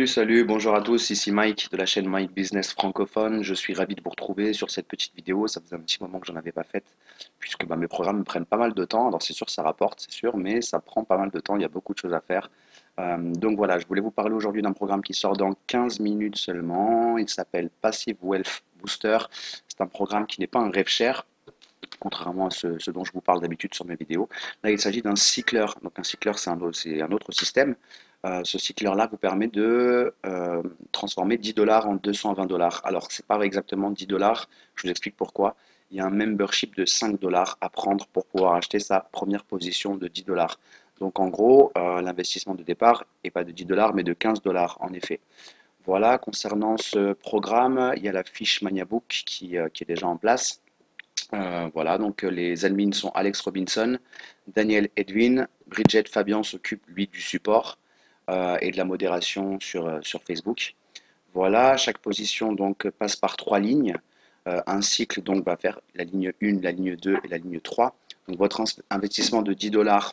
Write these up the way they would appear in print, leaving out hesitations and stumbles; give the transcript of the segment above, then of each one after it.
Salut, bonjour à tous, ici Mike de la chaîne Mike Business francophone. Je suis ravi de vous retrouver sur cette petite vidéo. Ça faisait un petit moment que j'en avais pas faite, puisque mes programmes me prennent pas mal de temps. Alors c'est sûr, ça rapporte, c'est sûr, mais ça prend pas mal de temps. Il y a beaucoup de choses à faire. Donc voilà, je voulais vous parler aujourd'hui d'un programme qui sort dans 15 minutes seulement. Il s'appelle Passive Wealth Booster. C'est un programme qui n'est pas un rêve cher, contrairement à ce dont je vous parle d'habitude sur mes vidéos. Là, il s'agit d'un cycleur. Donc un cycleur, c'est un autre système. Ce cycleur-là vous permet de transformer 10 dollars en 220 dollars. Alors, c'est pas exactement 10 dollars, je vous explique pourquoi. Il y a un membership de 5 dollars à prendre pour pouvoir acheter sa première position de 10 dollars. Donc, en gros, l'investissement de départ n'est pas de 10 dollars, mais de 15 dollars, en effet. Voilà, concernant ce programme, il y a la fiche Maniabook qui est déjà en place. Voilà, donc les admins sont Alex Robinson, Daniel Edwin, Bridget Fabian s'occupe lui du support et de la modération sur Facebook. Voilà, chaque position donc passe par trois lignes. Un cycle donc va faire la ligne 1, la ligne 2 et la ligne 3. Donc votre investissement de 10 dollars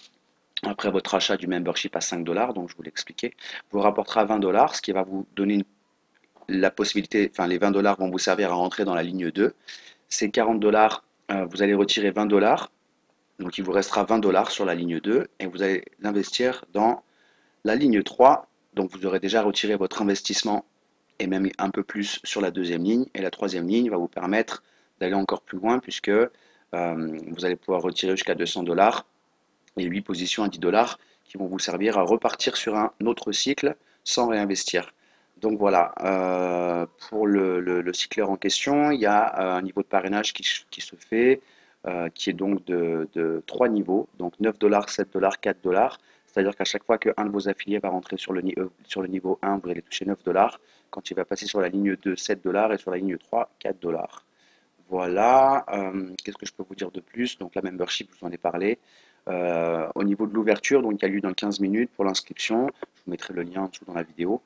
après votre achat du membership à 5 dollars, donc je vous l'expliquais, vous rapportera 20 dollars, ce qui va vous donner la possibilité, enfin les 20 dollars vont vous servir à rentrer dans la ligne 2. Ces 40 dollars, vous allez retirer 20 dollars, donc il vous restera 20 dollars sur la ligne 2 et vous allez l'investir dans la ligne 3, donc vous aurez déjà retiré votre investissement et même un peu plus sur la deuxième ligne. Et la troisième ligne va vous permettre d'aller encore plus loin puisque vous allez pouvoir retirer jusqu'à 200 dollars et 8 positions à 10 dollars qui vont vous servir à repartir sur un autre cycle sans réinvestir. Donc voilà, pour le cycleur en question, il y a un niveau de parrainage qui se fait, qui est donc de 3 niveaux, donc 9 dollars, 7 dollars, 4 dollars. C'est-à-dire qu'à chaque fois qu'un de vos affiliés va rentrer sur le niveau 1, vous allez toucher 9 dollars. Quand il va passer sur la ligne 2, 7 dollars et sur la ligne 3, 4 dollars. Voilà, qu'est-ce que je peux vous dire de plus? Donc la membership, je vous en ai parlé. Au niveau de l'ouverture, donc il y a lieu dans 15 minutes pour l'inscription. Je vous mettrai le lien en dessous dans la vidéo.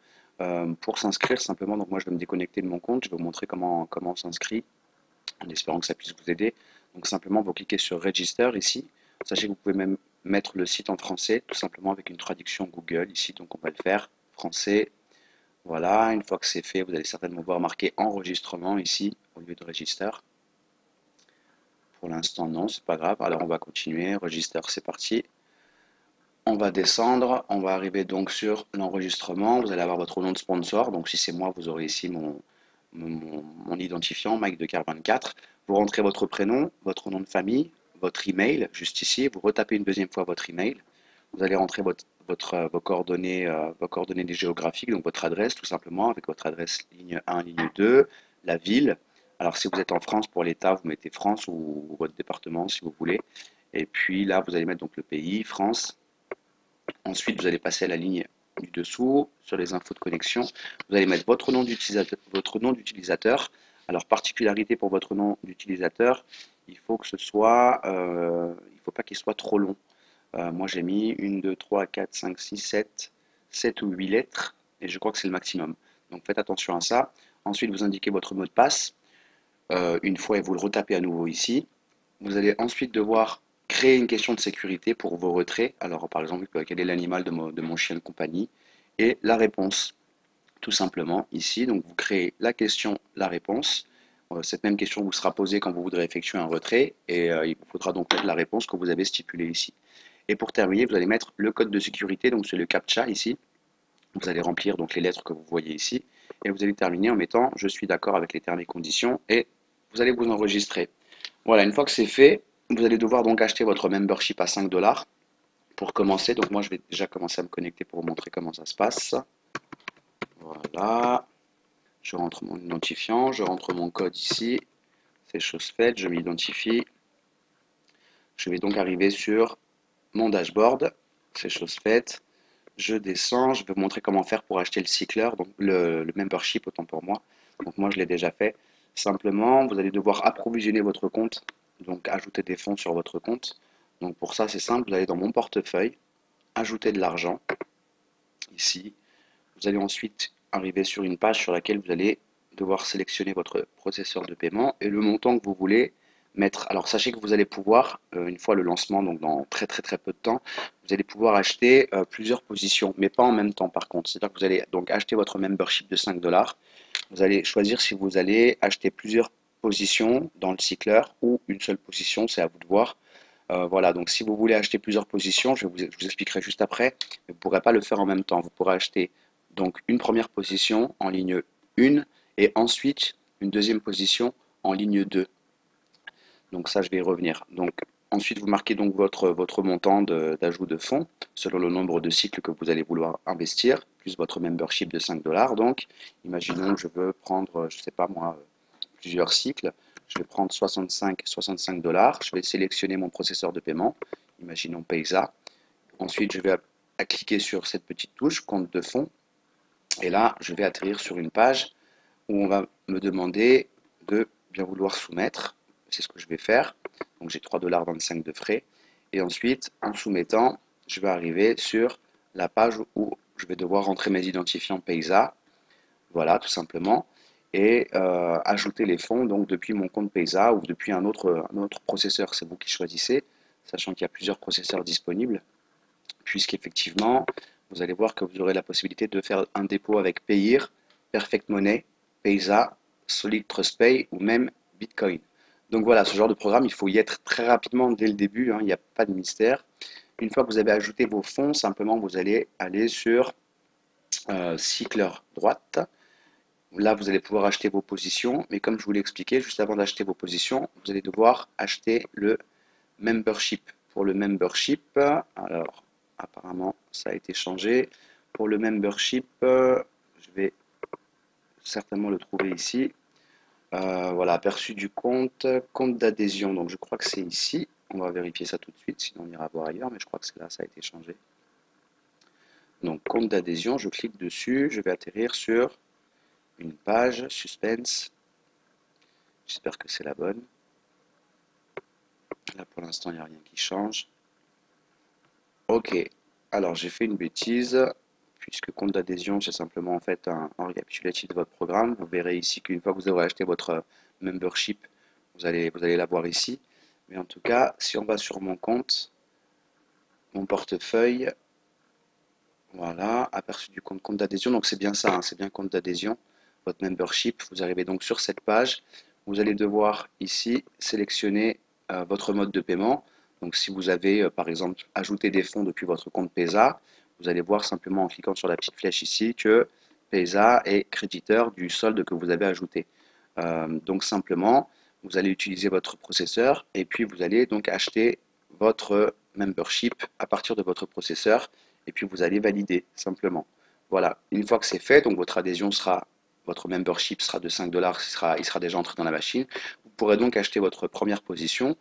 Pour s'inscrire simplement, donc moi je vais me déconnecter de mon compte, je vais vous montrer comment on s'inscrit, en espérant que ça puisse vous aider. Donc simplement vous cliquez sur Register ici. Sachez que vous pouvez même mettre le site en français, tout simplement avec une traduction Google ici, donc on va le faire, français. Voilà, une fois que c'est fait, vous allez certainement voir marqué enregistrement ici, au lieu de Register. Pour l'instant non, c'est pas grave, alors on va continuer, Register c'est parti. On va descendre, on va arriver donc sur l'enregistrement. Vous allez avoir votre nom de sponsor. Donc si c'est moi, vous aurez ici mon identifiant, Mike de Car 24. Vous rentrez votre prénom, votre nom de famille, votre email, juste ici. Vous retapez une deuxième fois votre email. Vous allez rentrer vos coordonnées géographiques, donc votre adresse tout simplement, avec votre adresse ligne 1, ligne 2, la ville. Alors si vous êtes en France, pour l'État, vous mettez France ou votre département si vous voulez. Et puis là, vous allez mettre donc le pays, France. Ensuite, vous allez passer à la ligne du dessous, sur les infos de connexion. Vous allez mettre votre nom d'utilisateur. Alors, particularité pour votre nom d'utilisateur, il faut que ce soit, il faut pas qu'il soit trop long. Moi, j'ai mis 1, 2, 3, 4, 5, 6, 7 ou 8 lettres, et je crois que c'est le maximum. Donc, faites attention à ça. Ensuite, vous indiquez votre mot de passe. Une fois, et vous le retapez à nouveau ici. Vous allez ensuite devoir créer une question de sécurité pour vos retraits. Alors, par exemple, quel est l'animal de mon chien de compagnie? Et la réponse, tout simplement, ici. Donc, vous créez la question, la réponse. Cette même question vous sera posée quand vous voudrez effectuer un retrait. Et il vous faudra donc mettre la réponse que vous avez stipulée ici. Et pour terminer, vous allez mettre le code de sécurité, donc c'est le CAPTCHA ici. Vous allez remplir donc les lettres que vous voyez ici. Et vous allez terminer en mettant «Je suis d'accord avec les termes et conditions» et vous allez vous enregistrer. Voilà, une fois que c'est fait, vous allez devoir donc acheter votre membership à 5 dollars pour commencer. Donc moi, je vais déjà commencer à me connecter pour vous montrer comment ça se passe. Voilà, je rentre mon identifiant, je rentre mon code ici. C'est chose faite, je m'identifie. Je vais donc arriver sur mon dashboard. C'est chose faite. Je descends, je vais vous montrer comment faire pour acheter le cycleur, donc le membership autant pour moi. Donc moi, je l'ai déjà fait. Simplement, vous allez devoir approvisionner votre compte, donc ajouter des fonds sur votre compte. Donc pour ça, c'est simple, vous allez dans mon portefeuille, ajouter de l'argent, ici. Vous allez ensuite arriver sur une page sur laquelle vous allez devoir sélectionner votre processeur de paiement et le montant que vous voulez mettre. Alors sachez que vous allez pouvoir, une fois le lancement, donc dans très peu de temps, vous allez pouvoir acheter plusieurs positions, mais pas en même temps par contre. C'est-à-dire que vous allez donc acheter votre membership de 5 dollars. Vous allez choisir si vous allez acheter plusieurs positions dans le cycleur ou une seule position, c'est à vous de voir. Voilà, donc si vous voulez acheter plusieurs positions, je vous expliquerai juste après, mais vous ne pourrez pas le faire en même temps. Vous pourrez acheter donc une première position en ligne 1 et ensuite une deuxième position en ligne 2. Donc ça, je vais y revenir. Donc ensuite, vous marquez donc votre montant d'ajout de fonds selon le nombre de cycles que vous allez vouloir investir, plus votre membership de 5 dollars. Donc, imaginons que je veux prendre, je ne sais pas moi, plusieurs cycles. Je vais prendre 65 dollars. Je vais sélectionner mon processeur de paiement. Imaginons Paysa. Ensuite, je vais cliquer sur cette petite touche, compte de fonds. Et là, je vais atterrir sur une page où on va me demander de bien vouloir soumettre. C'est ce que je vais faire. Donc j'ai 3,25 $ de frais. Et ensuite, en soumettant, je vais arriver sur la page où je vais devoir rentrer mes identifiants Paysa. Voilà, tout simplement. Et ajouter les fonds donc depuis mon compte Paysa ou depuis un autre processeur. C'est vous qui choisissez, sachant qu'il y a plusieurs processeurs disponibles. Puisqu'effectivement, vous allez voir que vous aurez la possibilité de faire un dépôt avec Payeer, Perfect Money, Paysa, Solid Trust Pay ou même Bitcoin. Donc voilà, ce genre de programme, il faut y être très rapidement dès le début, hein, il n'y a pas de mystère. Une fois que vous avez ajouté vos fonds, simplement vous allez aller sur cycleur droite. Là, vous allez pouvoir acheter vos positions, mais comme je vous l'ai expliqué, juste avant d'acheter vos positions, vous allez devoir acheter le membership. Pour le membership, alors apparemment ça a été changé. Pour le membership, je vais certainement le trouver ici. Voilà, aperçu du compte, compte d'adhésion. Donc je crois que c'est ici. On va vérifier ça tout de suite, sinon on ira voir ailleurs, mais je crois que c'est là, ça a été changé. Donc compte d'adhésion, je clique dessus, je vais atterrir sur une page, suspense. J'espère que c'est la bonne. Là pour l'instant il n'y a rien qui change. Ok, alors j'ai fait une bêtise, puisque compte d'adhésion c'est simplement en fait un récapitulatif de votre programme. Vous verrez ici qu'une fois que vous aurez acheté votre membership, vous allez l'avoir ici. Mais en tout cas, si on va sur mon compte, mon portefeuille, voilà, aperçu du compte d'adhésion, donc c'est bien ça, hein, c'est bien compte d'adhésion, votre membership. Vous arrivez donc sur cette page, vous allez devoir ici sélectionner votre mode de paiement. Donc si vous avez par exemple ajouté des fonds depuis votre compte Paysa, vous allez voir simplement en cliquant sur la petite flèche ici que Paysa est créditeur du solde que vous avez ajouté. Donc simplement, vous allez utiliser votre processeur et puis vous allez donc acheter votre membership à partir de votre processeur et puis vous allez valider simplement. Voilà, une fois que c'est fait, donc votre adhésion sera, votre membership sera de 5 dollars, il sera déjà entré dans la machine. Vous pourrez donc acheter votre première position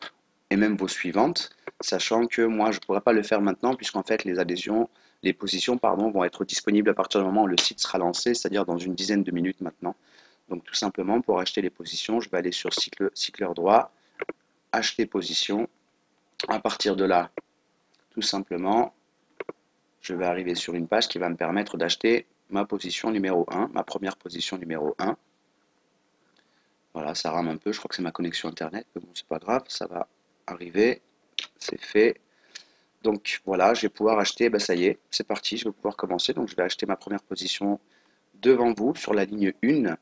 et même vos suivantes, sachant que moi je ne pourrai pas le faire maintenant puisqu'en fait les adhésions, les positions pardon, vont être disponibles à partir du moment où le site sera lancé, c'est-à-dire dans une dizaine de minutes maintenant. Donc tout simplement pour acheter les positions, je vais aller sur cycleur droit, acheter position. À partir de là, tout simplement, je vais arriver sur une page qui va me permettre d'acheter ma position numéro 1, ma première position numéro 1. Voilà, ça rame un peu, je crois que c'est ma connexion internet, mais bon, c'est pas grave, ça va arriver, c'est fait. Donc voilà, je vais pouvoir acheter, ben ça y est, c'est parti, je vais pouvoir commencer. Donc je vais acheter ma première position devant vous sur la ligne 1.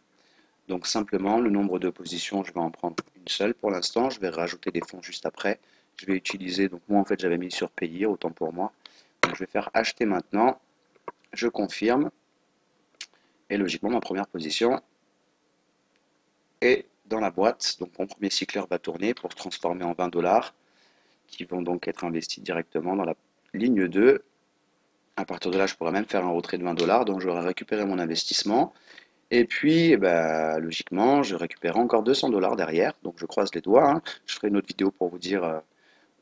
Donc simplement, le nombre de positions, je vais en prendre une seule pour l'instant. Je vais rajouter des fonds juste après. Je vais utiliser, donc moi en fait j'avais mis sur payer, autant pour moi. Donc je vais faire acheter maintenant. Je confirme. Et logiquement, ma première position est dans la boîte. Donc mon premier cycleur va tourner pour se transformer en 20 dollars qui vont donc être investis directement dans la ligne 2. À partir de là, je pourrais même faire un retrait de 20 dollars. Donc j'aurai récupéré mon investissement. Et puis, eh ben, logiquement, je récupère encore 200 dollars derrière. Donc, je croise les doigts, hein. Je ferai une autre vidéo pour vous dire,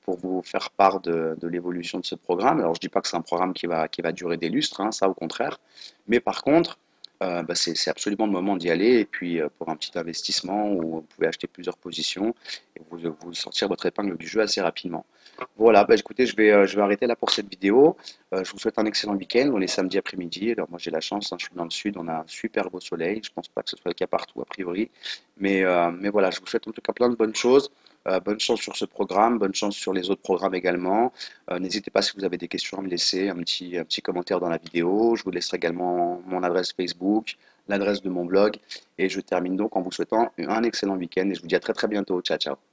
pour vous faire part de l'évolution de ce programme. Alors, je dis pas que c'est un programme qui va durer des lustres, hein, ça au contraire. Mais par contre, bah, c'est absolument le moment d'y aller. Et puis, pour un petit investissement où vous pouvez acheter plusieurs positions et vous sortir votre épingle du jeu assez rapidement. Voilà, bah, écoutez, je vais arrêter là pour cette vidéo. Je vous souhaite un excellent week-end. On est samedi après-midi. Alors moi j'ai la chance, hein, je suis dans le sud, on a un super beau soleil. Je pense pas que ce soit le cas partout a priori. Mais voilà, je vous souhaite en tout cas plein de bonnes choses. Bonne chance sur ce programme, bonne chance sur les autres programmes également. N'hésitez pas si vous avez des questions à me laisser un petit commentaire dans la vidéo. Je vous laisserai également mon adresse Facebook, l'adresse de mon blog. Et je termine donc en vous souhaitant un excellent week-end et je vous dis à très très bientôt. Ciao, ciao.